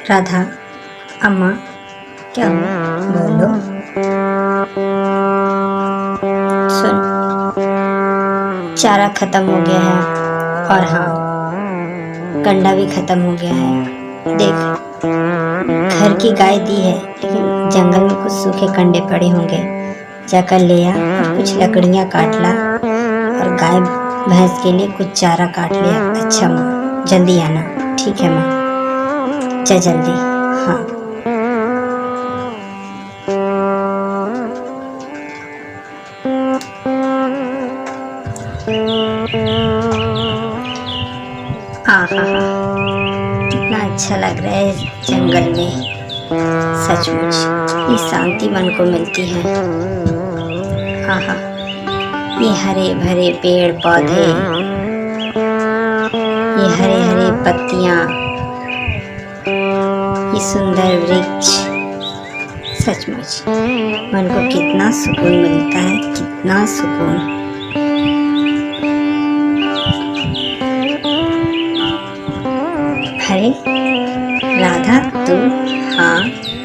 राधा, अम्मा, क्या हुआ? बोलो। सुन, चारा खत्म हो गया है और हाँ, कंडा भी खत्म हो गया है। देख, घर की गाय दी है, लेकिन जंगल में कुछ सूखे कंडे पड़े होंगे। जाकर ले आ और कुछ लकड़ियाँ काट ला और गाय भैंस के लिए कुछ चारा काट लिया। अच्छा माँ, जल्दी आना। ठीक है माँ, जा जल्दी। हाँ। आहा, कितना अच्छा लग रहा है इस जंगल में। सचमुच ये शांति मन को मिलती है। आहा, ये हरे भरे पेड़ पौधे, ये हरे हरे पत्तियाँ, ये सुंदर वृक्ष, सचमुच मन को कितना सुकून मिलता है, कितना सुकून। अरे राधा, तू? हाँ,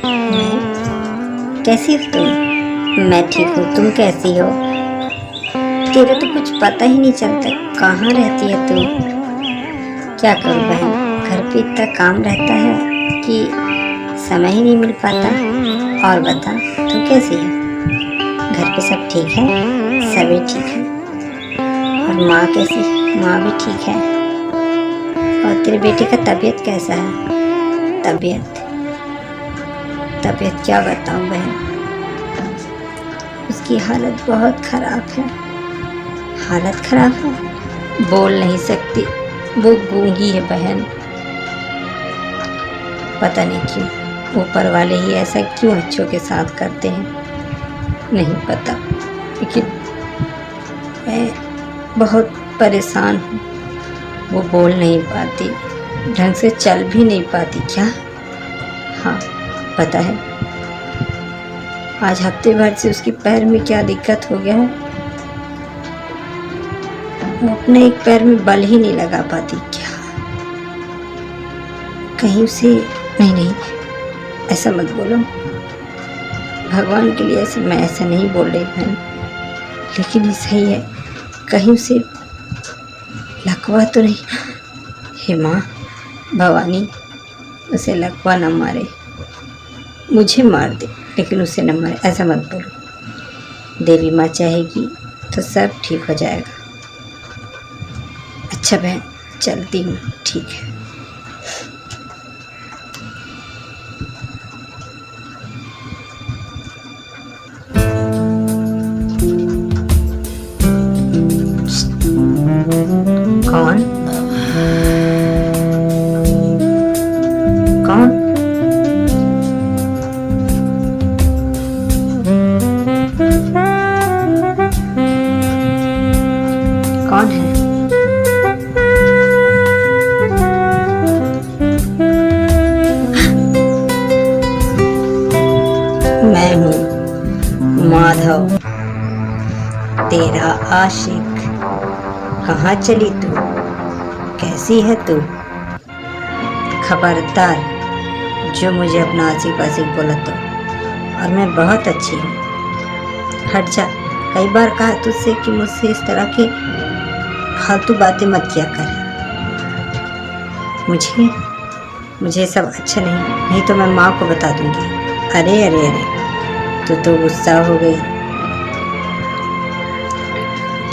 मैं। कैसी हो तुम? मैं ठीक हूँ, तुम कैसी हो? तेरा तो कुछ पता ही नहीं चलता, कहाँ रहती है तू? क्या करूँ बहन, घर पे इतना काम रहता है कि समय ही नहीं मिल पाता। और बता, तू कैसी है? घर पे सब ठीक है? सभी ठीक है। और माँ कैसी? माँ भी ठीक है। और तेरे बेटे का तबीयत कैसा है? तबीयत क्या बताऊँ बहन, उसकी हालत बहुत ख़राब है। हालत ख़राब है? बोल नहीं सकती, वो गूंगी है बहन। पता नहीं क्यों ऊपर वाले ही ऐसा क्यों अच्छों के साथ करते हैं, नहीं पता। लेकिन मैं बहुत परेशान हूँ। वो बोल नहीं पाती, ढंग से चल भी नहीं पाती। क्या? हाँ, पता है, आज हफ्ते भर से उसके पैर में क्या दिक्कत हो गया है। वो अपने एक पैर में बल ही नहीं लगा पाती। क्या कहीं उसे? नहीं, ऐसा मत बोलो, भगवान के लिए ऐसे, मैं ऐसा नहीं बोल रही बहन। लेकिन ये सही है, कहीं उसे लकवा तो नहीं? हे माँ भवानी, उसे लकवा न मारे, मुझे मार दे लेकिन उसे न मारे, ऐसा मत बोलो। देवी माँ चाहेगी तो सब ठीक हो जाएगा। अच्छा बहन, चलती हूँ, ठीक है। कौन? कौन? कौन है? मैं हूँ माधव, तेरा आशिक। कहाँ चली तू? कैसी है तू? खबरदार जो मुझे अपना आशिक आशिक बोला तो, और मैं बहुत अच्छी हूँ। हट जा, कई बार कहा तुझसे कि मुझसे इस तरह की फालतू बातें मत किया कर। मुझे सब अच्छा नहीं तो मैं माँ को बता दूंगी। अरे अरे अरे, तू तो गुस्सा हो गई।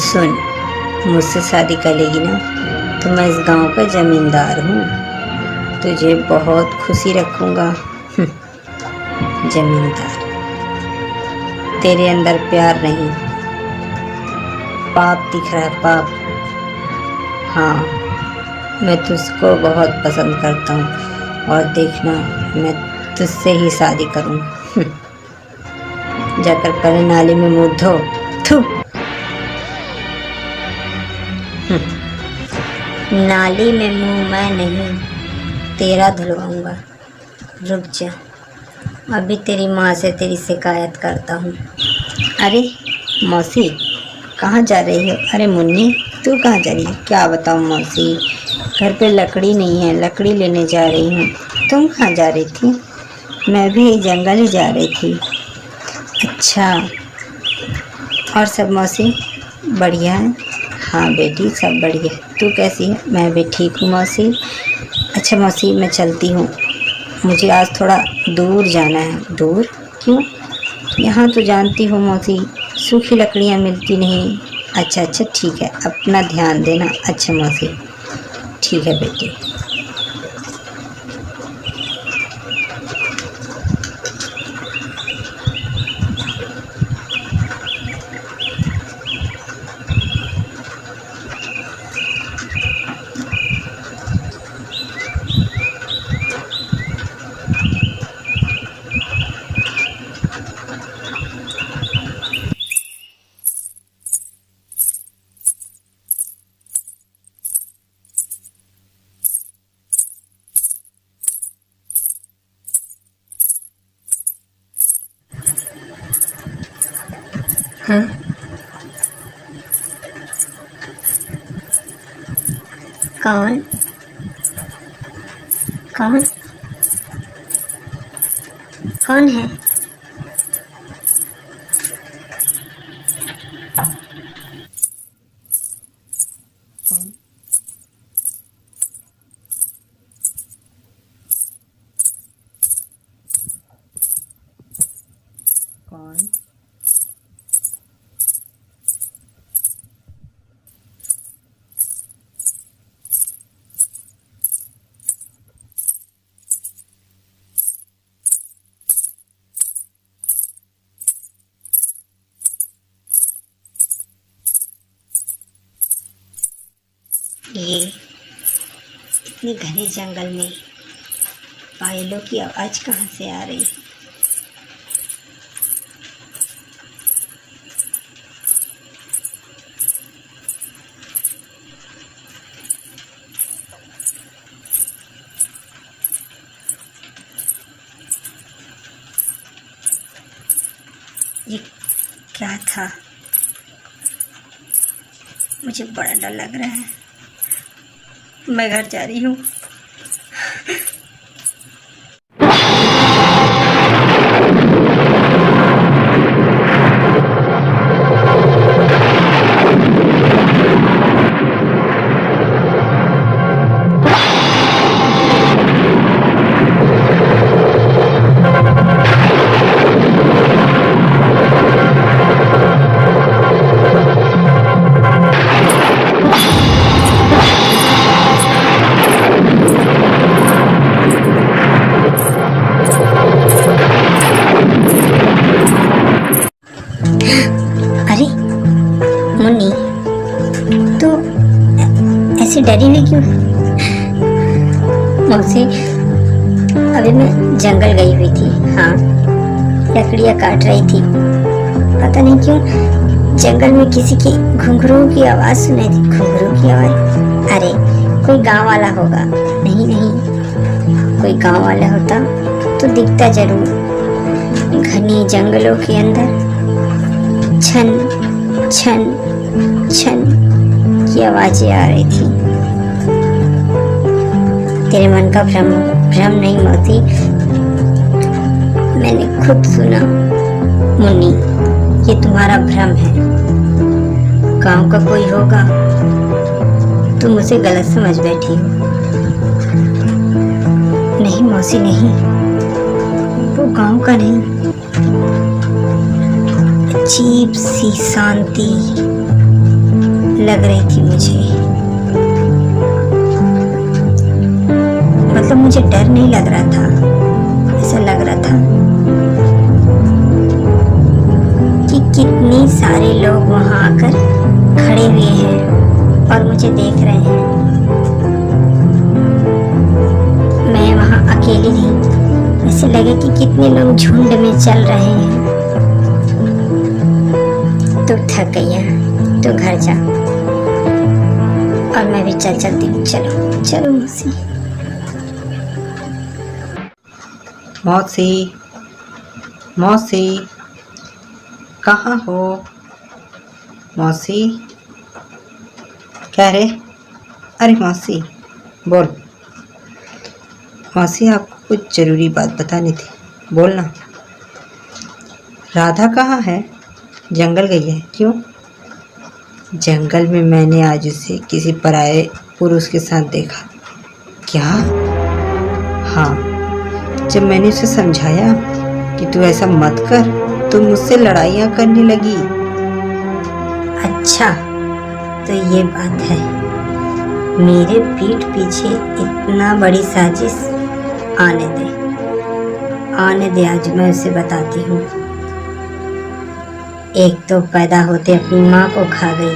सुन, मुझसे शादी कर लेगी ना तो मैं इस गांव का जमींदार हूँ, तुझे बहुत खुशी रखूँगा। जमींदार? तेरे अंदर प्यार नहीं, पाप दिख रहा है, पाप। हाँ, मैं तुझको बहुत पसंद करता हूँ और देखना, मैं तुझसे ही शादी करूँ। जाकर पहले नाली में मुँह धो। थू। नाली में मुँह मैं नहीं, तेरा धुलवाऊंगा। रुक जा, अभी तेरी माँ से तेरी शिकायत करता हूँ। अरे मौसी, कहाँ जा रही हो? अरे मुन्नी, तू कहाँ जा रही है? क्या बताऊँ मौसी, घर पे लकड़ी नहीं है, लकड़ी लेने जा रही हूँ। तुम कहाँ जा रही थी? मैं भी जंगल ही जा रही थी। अच्छा, और सब मौसी बढ़िया है? हाँ बेटी, सब बढ़िया। तू कैसी है? मैं भी ठीक हूँ मौसी। अच्छा मौसी, मैं चलती हूँ, मुझे आज थोड़ा दूर जाना है। दूर क्यों? यहाँ तो जानती हो मौसी, सूखी लकड़ियाँ मिलती नहीं। अच्छा अच्छा ठीक है, अपना ध्यान देना। अच्छा मौसी, ठीक है बेटी। हाँ, कौन कौन कौन है? कौन कौन? ये इतने घने जंगल में पायलों की आवाज कहाँ से आ रही? ये क्या था? मुझे बड़ा डर लग रहा है। मैं घर जा रही हूँ। अरे मुन्नी, तो ऐसे डरी हुई क्यों? मौसी, अभी मैं जंगल गई हुई थी। हाँ, लकड़ियाँ काट रही थी। पता नहीं क्यों जंगल में किसी की घुंघरू की आवाज़ सुनाई थी। घुंघरू की आवाज़? अरे कोई गांव वाला होगा। नहीं नहीं, कोई गांव वाला होता तो दिखता जरूर। घने जंगलों के अंदर छन छन छन की आवाजें आ रही थी। तेरे मन का भ्रम भ्रम नहीं मौसी, मैंने खुद सुना। मुन्नी, ये तुम्हारा भ्रम है। गांव का कोई होगा, तुम उसे गलत समझ बैठी हो। नहीं मौसी नहीं, वो गांव का नहीं। अजीब सी शांति लग रही थी मुझे। मतलब मुझे डर नहीं लग रहा था, ऐसा लग रहा था कि कितने सारे लोग वहां आकर खड़े हुए हैं और मुझे देख रहे हैं। मैं वहां अकेली नहीं, ऐसे लगे कि कितने लोग झुंड में चल रहे हैं। तू थक गई है तो घर जा, और मैं भी चलती हूँ। चलो चलो मौसी। मौसी, मौसी, कहाँ हो? मौसी, क्या रे? अरे मौसी, बोल। मौसी आपको कुछ ज़रूरी बात बतानी थी, बोलना। राधा कहाँ है? जंगल गई है। क्यों? जंगल में मैंने आज उसे किसी पराये पुरुष के साथ देखा। क्या? हाँ, जब मैंने उसे समझाया कि तू ऐसा मत कर तो मुझसे लड़ाइयाँ करने लगी। अच्छा, तो ये बात है। मेरे पीठ पीछे इतना बड़ी साजिश। आने दे, आज मैं उसे बताती हूँ। एक तो पैदा होते अपनी माँ को खा गई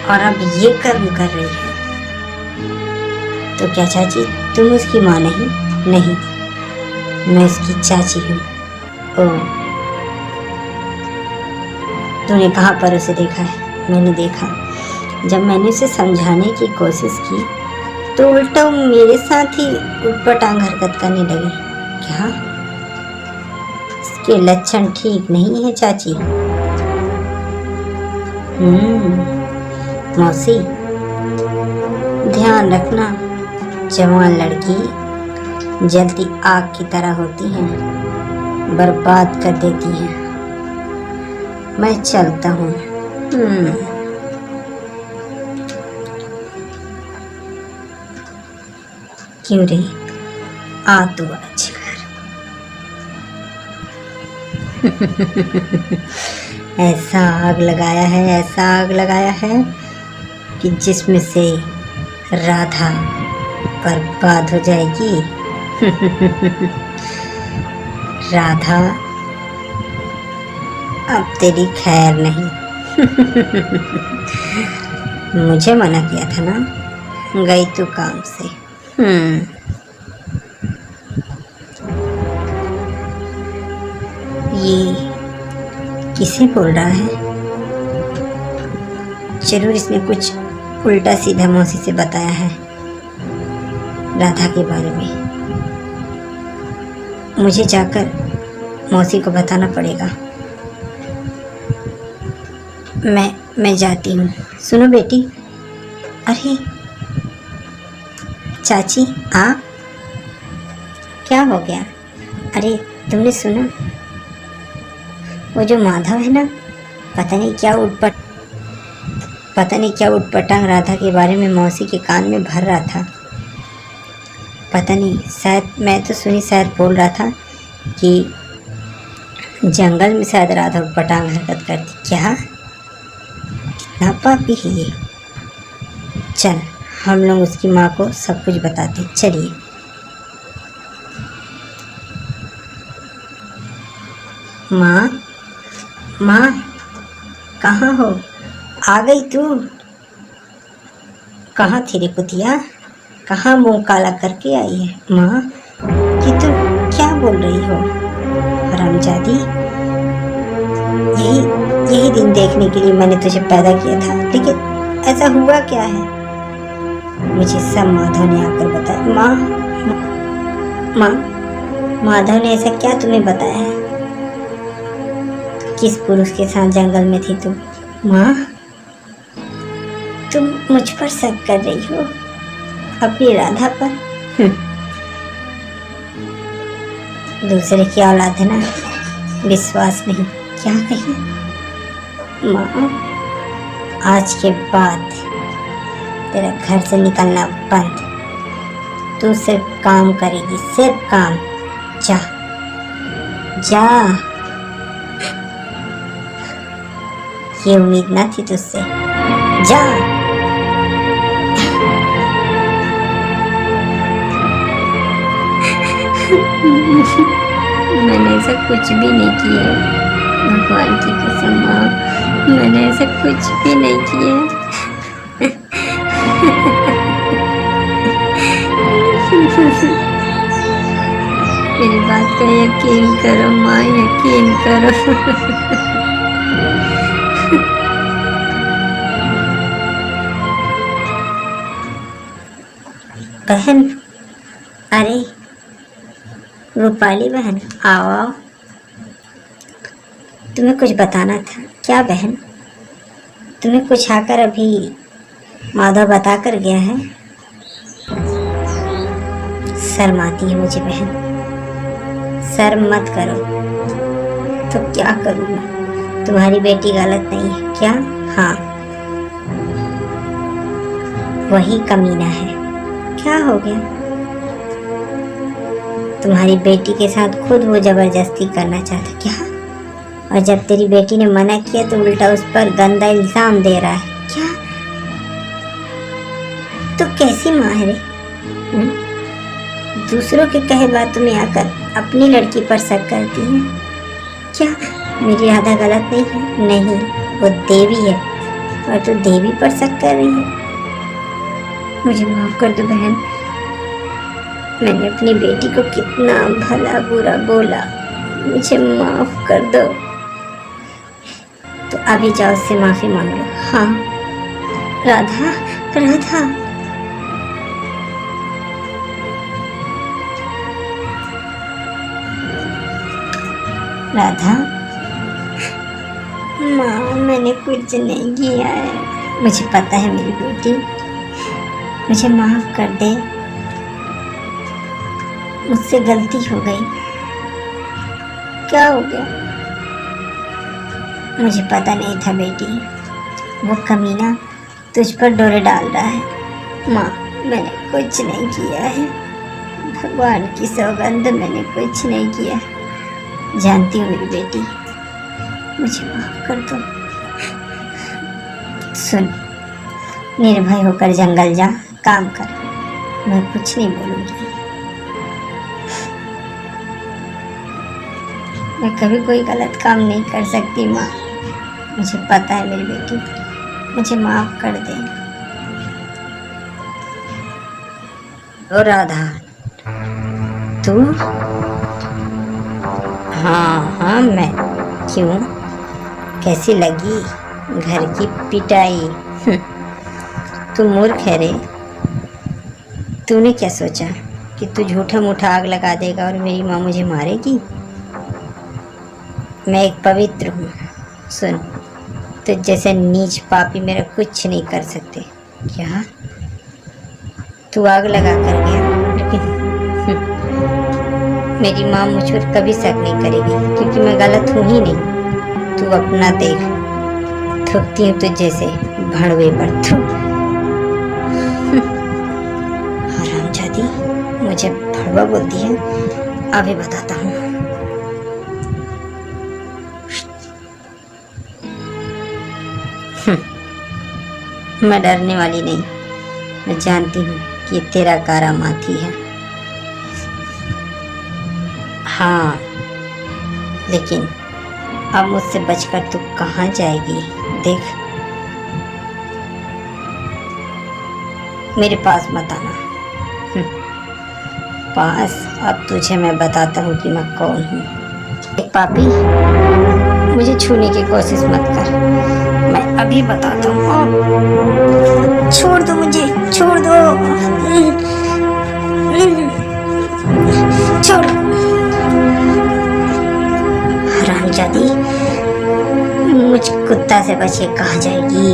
और अब ये कर्म कर रही है। तो क्या चाची, तुम उसकी माँ नहीं? नहीं, मैं उसकी चाची हूँ। ओह, तूने कहाँ पर उसे देखा है? मैंने देखा, जब मैंने उसे समझाने की कोशिश की तो उल्टा वो मेरे साथ ही उटपटांग हरकत करने लगी। क्या? इसके लक्षण ठीक नहीं है चाची। मौसी, ध्यान रखना, जवान लड़की जलती आग की तरह होती हैं, बर्बाद कर देती हैं। मैं चलता हूँ। क्यों रे, आ तू आज घर। ऐसा आग लगाया है कि जिसमें से राधा बर्बाद हो जाएगी। राधा अब तेरी खैर नहीं। मुझे मना किया था ना, गई तू काम से। ये किसे बोल रहा है? जरूर इसने कुछ उल्टा सीधा मौसी से बताया है राधा के बारे में। मुझे जाकर मौसी को बताना पड़ेगा। मैं जाती हूँ। सुनो बेटी। अरे चाची, आप? क्या हो गया? अरे तुमने सुना? वो जो माधव है ना, पता नहीं क्या उटपटांग राधा के बारे में मौसी के कान में भर रहा था। पता नहीं, शायद मैं तो सुनी, शायद बोल रहा था कि जंगल में शायद राधा उटपटांग हरकत करती। क्या? कितना पापी है ये। चल, हम लोग उसकी माँ को सब कुछ बताते। चलिए। माँ, कहाँ हो? आ गई तू? कहाँ थी रे कुतिया? कहाँ मुंह काला करके आई है? माँ, कि तू क्या बोल रही हो? हरामजादी, यही दिन देखने के लिए मैंने तुझे पैदा किया था, लेकिन ऐसा हुआ क्या है? मुझे सब माधव ने आकर बताया। माँ, माधव ने ऐसा क्या तुम्हें बताया है? किस पुरुष के साथ जंगल में थी तुम? माँ, तुम मुझ पर शक कर रही हो, अपनी राधा पर? दूसरे की औलाद है ना, विश्वास नहीं। क्या कही? माँ, आज के बाद तेरा घर से निकलना बंद। तू सिर्फ काम करेगी, सिर्फ काम। जा जा। ये उम्मीद ना थी तुझसे। जा। मैंने ऐसा कुछ भी नहीं किया, भगवान की कसम माँ, मैंने ऐसा कुछ भी नहीं किया। मेरी बात का यकीन करो माँ, यकीन करो। बहन, अरे रूपाली बहन, आओ आओ। तुम्हें कुछ बताना था। क्या बहन? तुम्हें कुछ आकर अभी माधव बता कर गया है। शर्माती है मुझे बहन, शर्म मत करो। तो क्या करूँ मैं? तुम्हारी बेटी गलत नहीं है क्या? हाँ, वही कमीना है। क्या हो गया? तुम्हारी बेटी के साथ खुद वो जबरदस्ती करना चाहता क्या? और जब तेरी बेटी ने मना किया तो उल्टा उस पर गंदा इल्जाम दे रहा है क्या? तो कैसी माँ है रे? दूसरों के कहे बातों में आकर अपनी लड़की पर शक करती है क्या? मेरी राधा गलत नहीं है? नहीं, वो देवी है और तू देवी पर शक कर रही है। मुझे माफ कर दो बहन, मैंने अपनी बेटी को कितना भला बुरा बोला, मुझे माफ कर दो। तो अभी जाओ उससे माफी मांग लो। हाँ राधा, राधा। राधा, माँ मैंने कुछ नहीं किया है। मुझे पता है मेरी बेटी, मुझे माफ कर दे, मुझसे गलती हो गई। क्या हो गया? मुझे पता नहीं था बेटी, वो कमीना तुझ पर डोरे डाल रहा है। माँ मैंने कुछ नहीं किया है, भगवान की सौगंध मैंने कुछ नहीं किया। जानती हूँ मेरी बेटी, मुझे माफ कर दो। सुन, निर्भय होकर जंगल जा, काम कर, मैं कुछ नहीं बोलूँगी। मैं कभी कोई गलत काम नहीं कर सकती माँ, मुझे पता है मेरी बेटी, मुझे माफ कर दे। ओ राधा, तू? हाँ मैं। क्यों, कैसी लगी घर की पिटाई? तू मूर्ख है रे। तूने क्या सोचा कि तू झूठा मूठा आग लगा देगा और मेरी माँ मुझे मारेगी? मैं एक पवित्र हूँ। सुन, तो जैसे नीच पापी मेरा कुछ नहीं कर सकते। क्या तू आग लगा कर गया, लेकिन मेरी माँ मुझ पर कभी शक नहीं करेगी, क्योंकि मैं गलत हूँ ही नहीं। तू अपना देख, थूकती हूँ तुझ जैसे भड़वे पर। हरामजादी, मुझे भड़वा बोलती है। अभी बताता हूँ। मैं डरने वाली नहीं, मैं जानती हूँ कि तेरा कारामाथी है। हाँ, लेकिन अब मुझसे बचकर तू कहाँ जाएगी? देख, मेरे पास मत आना। पास अब तुझे मैं बताता हूँ कि मैं कौन हूँ। एक पापी, मुझे छूने की कोशिश मत कर, मैं अभी बताता हूँ। छोड़ दो मुझे, छोड़ दो, छोड़। हरामजादी, मुझ कुत्ता से बच के कहाँ जाएगी?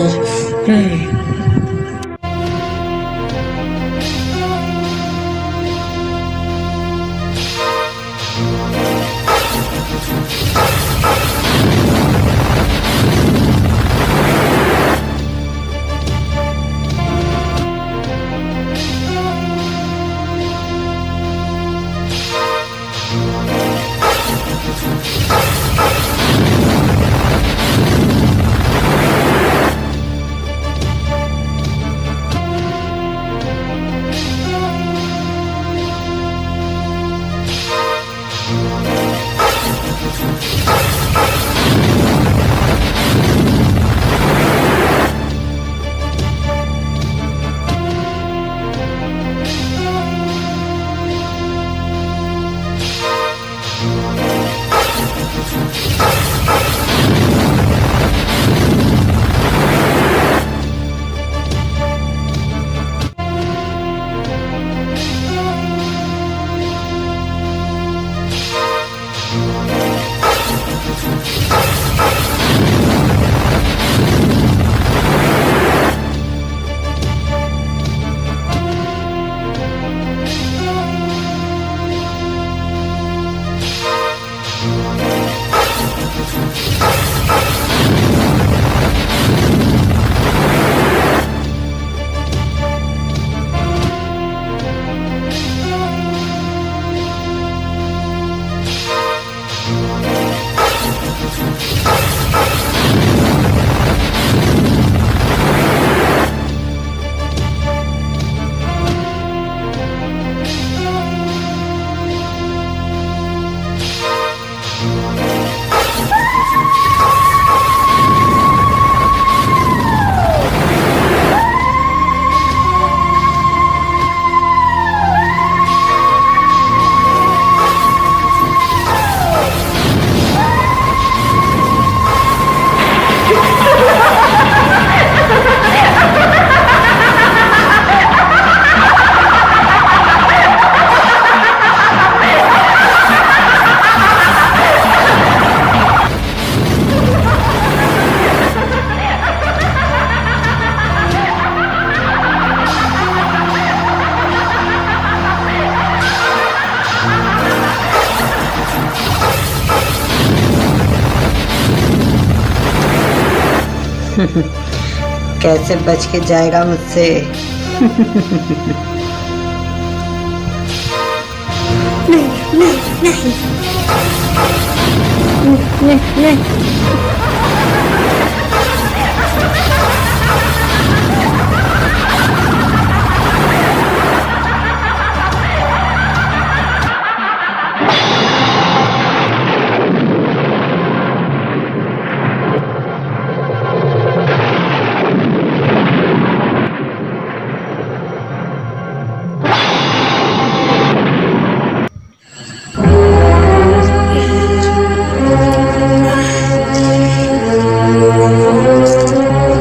कैसे बच के जाएगा मुझसे?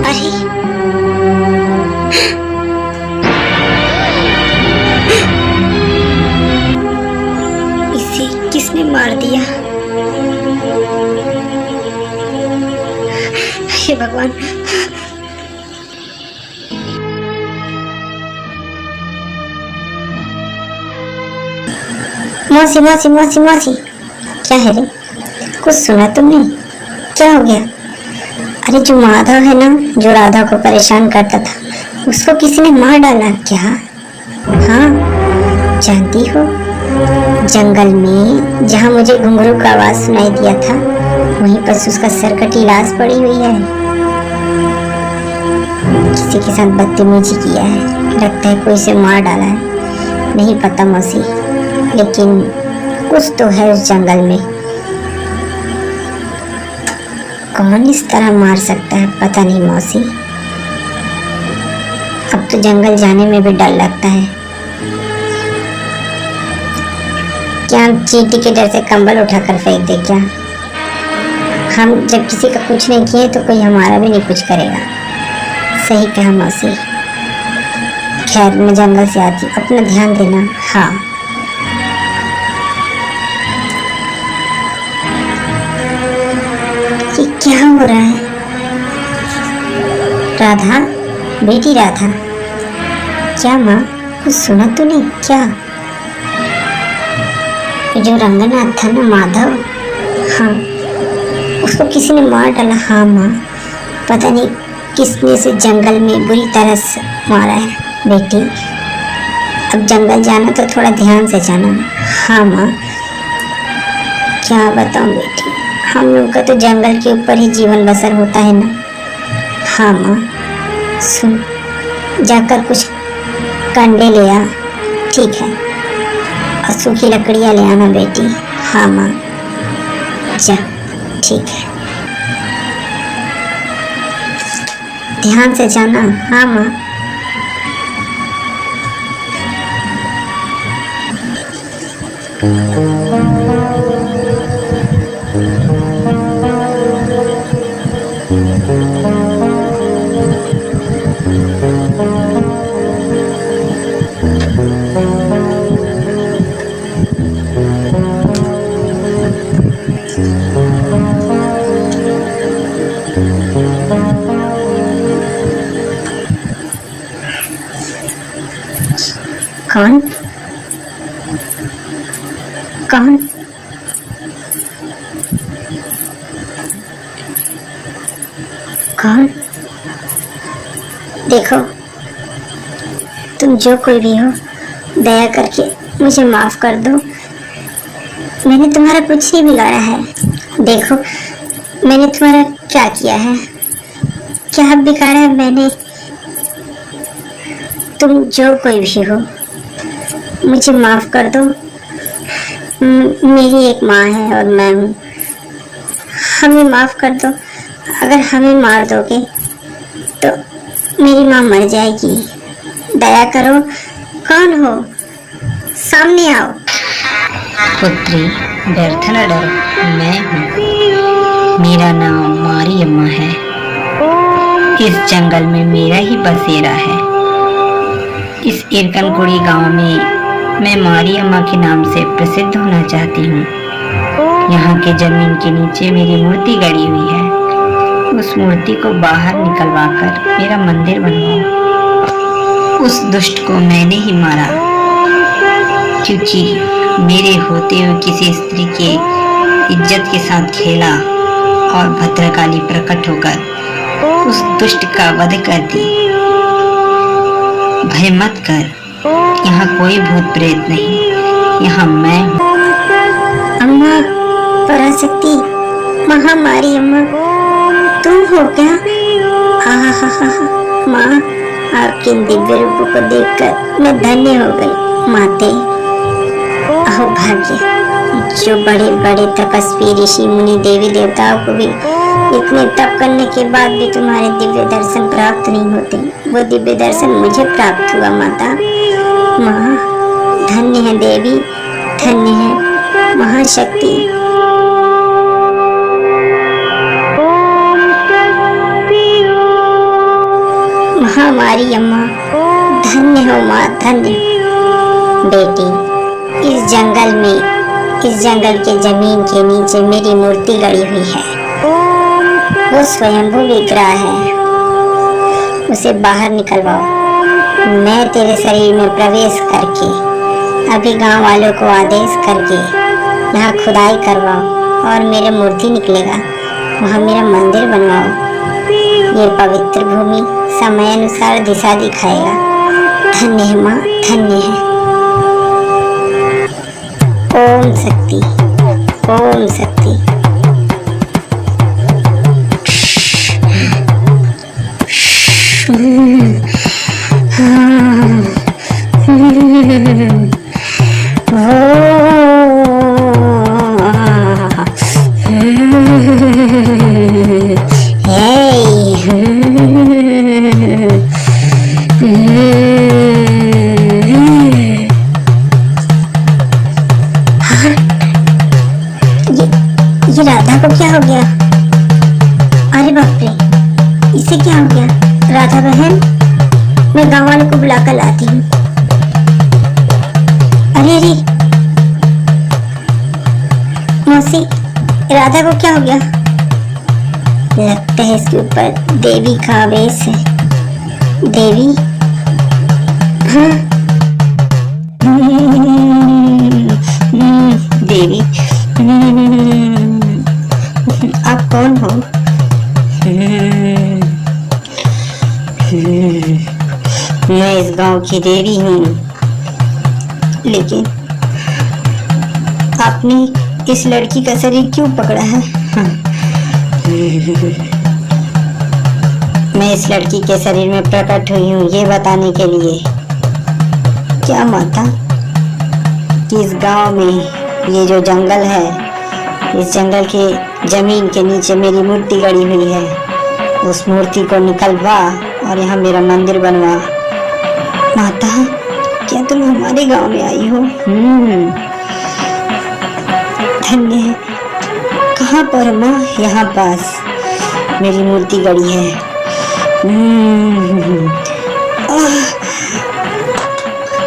अरे इसे किसने मार दिया? हे भगवान! मौसी मौसी मौसी मौसी, क्या है रे? कुछ सुना तुमने? क्या हो गया? अरे जो माधव है ना, जो राधा को परेशान करता था, उसको किसी ने मार डाला क्या? हाँ, जानती हो, जंगल में जहाँ मुझे घुंघरू का आवाज सुनाई दिया था, वहीं पर उसका सरकटी लाश पड़ी हुई है। किसी के साथ बदतमीजी किया है, लगता है कोई से मार डाला है। नहीं पता मौसी, लेकिन कुछ तो है उस जंगल में। कौन इस तरह मार सकता है, पता नहीं मौसी। अब तो जंगल जाने में भी डर लगता है। क्या हम चींटी के डर से कंबल उठाकर फेंक दे क्या? हम जब किसी का कुछ नहीं किए तो कोई हमारा भी नहीं कुछ करेगा। सही कहा मौसी। खैर, मैं जंगल से आती हूँ, अपना ध्यान देना। हाँ। ये क्या हो रहा है? राधा, बेटी राधा, क्या माँ कुछ सुना तो नहीं क्या? जो रंगनाथ था ना, माधव, हाँ, उसको किसी ने मार डाला। हाँ माँ, पता नहीं किसने से जंगल में बुरी तरह से मारा है बेटी। अब जंगल जाना तो थोड़ा ध्यान से जाना। हाँ माँ, क्या बताऊँ बेटी, हम लोग का तो जंगल के ऊपर ही जीवन बसर होता है ना। हाँ माँ, सुन, जाकर कुछ कंडे ले आ, ठीक है, और सूखी लकड़ियाँ ले आना बेटी। हाँ माँ, जा, ठीक है, ध्यान से जाना। हाँ माँ। कौन कौन? कौन? देखो, तुम जो कोई भी हो, दया करके मुझे माफ कर दो। मैंने तुम्हारा कुछ नहीं बिगाड़ा है। देखो, मैंने तुम्हारा क्या किया है, क्या बिगाड़ा है मैंने? तुम जो कोई भी हो, मुझे माफ कर दो। मेरी एक माँ है और मैं हूँ। हमें माफ कर दो। अगर हमें मार दोगे तो मेरी माँ मर जाएगी। दया करो। कौन हो? सामने आओ। पुत्री, व्यर्थ न डरो, मैं हूँ। मेरा नाम मारी अम्मा है। इस जंगल में मेरा ही बसेरा है। इस इरकनकुड़ी गांव में मैं मारी अम्मा के नाम से प्रसिद्ध होना चाहती हूँ। यहाँ के जमीन के नीचे मेरी मूर्ति गड़ी हुई है। उस मूर्ति को बाहर निकलवाकर मेरा मंदिर बनवाओ। उस दुष्ट को मैंने ही मारा, क्योंकि मेरे होते हुए किसी स्त्री के इज्जत के साथ खेला और भद्रकाली प्रकट होकर उस दुष्ट का वध कर दी। भय मत कर, यहाँ कोई भूत प्रेत नहीं, यहाँ मैं हूँ। अम्मा, पराशक्ति, महामारी अम्मा, तुम हो क्या? आहा, माँ, आपके इन दिव्य रूपों को देखकर मैं धन्य हो गई। माते, अहो भाग्य, जो बड़े बड़े तपस्वी ऋषि मुनि देवी देवताओं को भी इतने तप करने के बाद भी तुम्हारे दिव्य दर्शन प्राप्त नहीं होते, वो दिव्य दर्शन मुझे प्राप्त हुआ। माता, माँ, धन्य है देवी, धन्य है महाशक्ति। महामारी अम्मा, धन्य हो माँ, धन्य। बेटी, इस जंगल के जमीन के नीचे मेरी मूर्ति गड़ी हुई है। वो स्वयंभू विग्रह है, उसे बाहर निकलवाओ। मैं तेरे शरीर में प्रवेश करके अभी गांव वालों को आदेश करके यहाँ खुदाई करवाओ और मेरे मूर्ति निकलेगा, वहाँ मेरा मंदिर बनवाओ। ये पवित्र भूमि समय अनुसार दिशा दिखाएगा। धन्य है माँ, धन्य है। ओम शक्ति, ओम शक्ति। ये राधा को क्या हो गया? अरे बाप रे, इसे क्या हो गया? राधा बहन, मैं गाँव वालों को बुला कर लाती हूँ। अरे अरे मौसी, राधा को क्या हो गया? लगता है इसके ऊपर देवी का आवेश है। देवी? हाँ, देवी, आप कौन हो? मैं इस गांव की देवी हूँ, लेकिन आपने इस लड़की का शरीर क्यों पकड़ा है? मैं इस लड़की के शरीर में प्रकट हुई हूँ ये बताने के लिए। क्या माता, कि इस गांव में ये जो जंगल है, इस जंगल के जमीन के नीचे मेरी मूर्ति गड़ी हुई है, उस मूर्ति को निकलवा और यहाँ मेरा मंदिर बनवा। माता, क्या तुम हमारे गांव में आई हो? धन्य है। कहाँ पर माँ? यहाँ पास मेरी मूर्ति गड़ी है।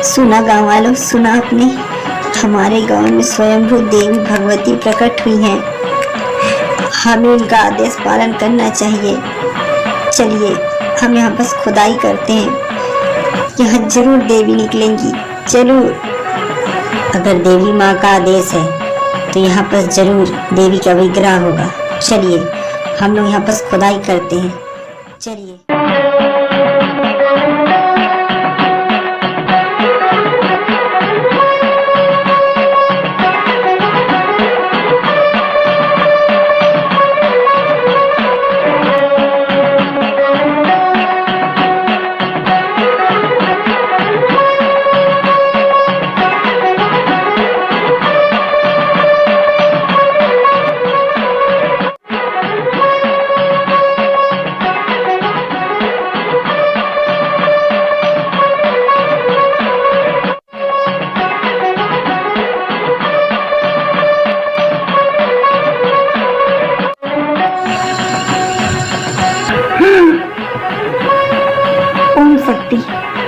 सुना गांव वालों, सुना आपने? हमारे गांव में स्वयंभू देवी भगवती प्रकट हुई हैं। हमें उनका आदेश पालन करना चाहिए। चलिए, हम यहाँ बस खुदाई करते हैं, यहाँ जरूर देवी निकलेंगी, जरूर। अगर देवी माँ का आदेश है तो यहाँ पर जरूर देवी का विग्रह होगा। चलिए, हम लोग यहाँ पर खुदाई करते हैं। चलिए।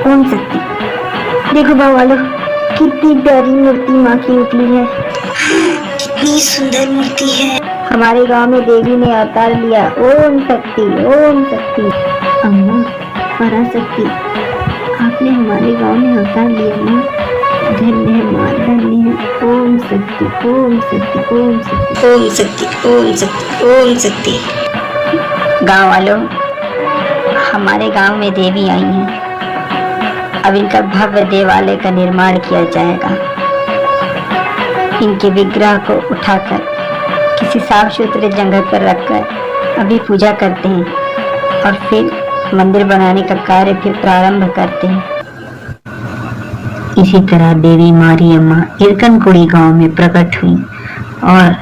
ओम शक्ति। देखो बाबा, कितनी प्यारी मूर्ति माँ की निकली है। कितनी सुंदर मूर्ति है। हमारे गांव में देवी ने अवतार लिया। ओम शक्ति, ओम शक्ति। अम्मा, पराशक्ति, आपने हमारे गांव में अवतार लिया माँ। धन्य है माँ, धन्य है। ओम शक्ति, ओम शक्ति, ओम शक्ति, ओम शक्ति, ओम शक्ति, ओम शक्ति। गांव वालों, हमारे गांव में देवी आई हैं। अब इनका भव्य देवालय का निर्माण किया जाएगा। इनके विग्रह को उठाकर किसी साफ सुथरे जगह पर रखकर अभी पूजा करते हैं और फिर मंदिर बनाने का कार्य फिर प्रारंभ करते हैं। इसी तरह देवी मारियम्मा इरकनकुड़ी गांव में प्रकट हुई और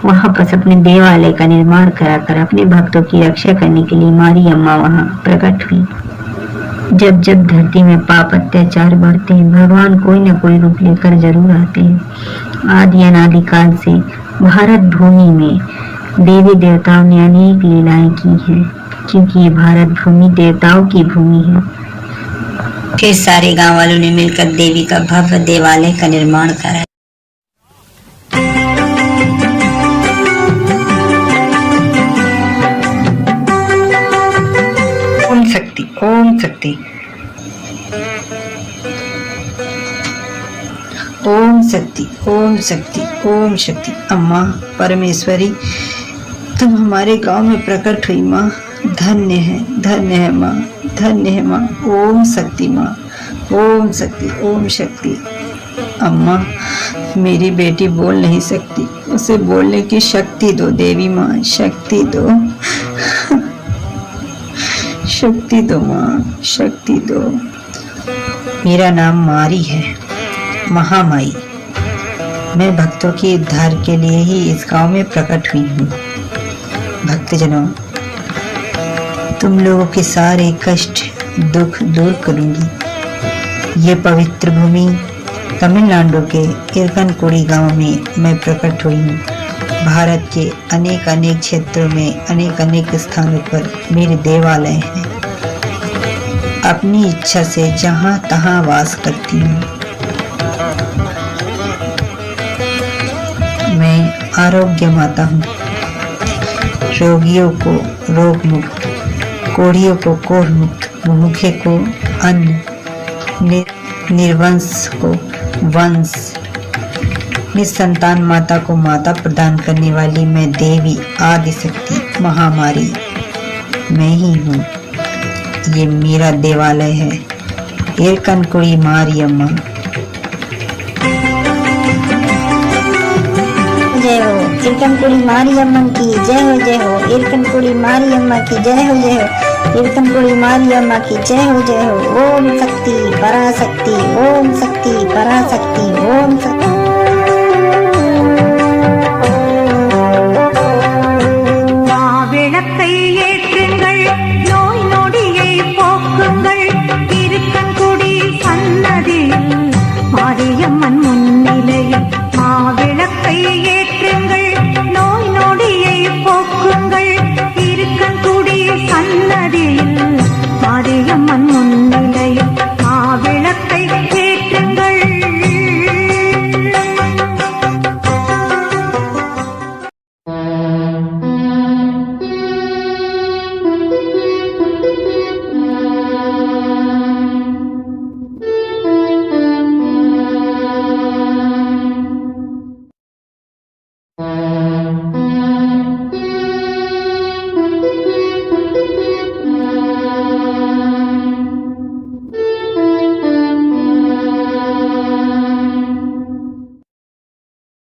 वहां पर अपने देवालय का निर्माण कराकर अपने भक्तों की रक्षा करने के लिए मारियम्मा वहां प्रकट हुई। जब जब धरती में पाप अत्याचार बढ़ते हैं, भगवान कोई न कोई रूप लेकर जरूर आते हैं। आदि अनादिकाल से भारत भूमि में देवी देवताओं ने अनेक लीलाएं की हैं, क्योंकि ये भारत भूमि देवताओं की भूमि है। फिर सारे गांव वालों ने मिलकर देवी का भव्य देवालय का निर्माण करा। ओम शक्ति, ओम शक्ति, ओम शक्ति, ओम शक्ति, ओम शक्ति। अम्मा परमेश्वरी, तुम हमारे गांव में प्रकट हुई माँ। धन्य है माँ, धन्य है माँ। ओम शक्ति माँ, ओम शक्ति, ओम शक्ति। अम्मा, मेरी बेटी बोल नहीं सकती, उसे बोलने की शक्ति दो देवी माँ, शक्ति दो। शक्ति दो माँ, शक्ति दो। मेरा नाम मारी है, महामाई। मैं भक्तों के उद्धार के लिए ही इस गांव में प्रकट हुई हूँ। भक्तजनों, तुम लोगों के सारे कष्ट दुख दूर करूंगी। ये पवित्र भूमि तमिलनाडु के इरकनकुड़ी गांव में मैं प्रकट हुई हूँ। भारत के अनेक अनेक क्षेत्रों में अनेक अनेक स्थानों पर मेरे देवालय हैं। अपनी इच्छा से जहाँ तहाँ वास करती हूँ। मैं आरोग्य माता हूँ। रोगियों को रोग मुक्त, कोढ़ियों को कोढ़ मुक्त, भूखे को अन्न, निर्वंश को वंश, निसंतान माता को माता प्रदान करने वाली मैं देवी आदि शक्ति महामारी मैं ही हूँ। ये मेरा देवालय है, इरकनकुड़ी मारियम्मा। जय हो इरकनकुड़ी मारियम्मा की जय हो, जय हो इरकनकुड़ी मारियम्मा की जय हो, जय हो इरकनकुड़ी मारियम्मा की जय हो, जय हो। ओम शक्ति पराशक्ति, ओम शक्ति पराशक्ति, ओम शक्ति।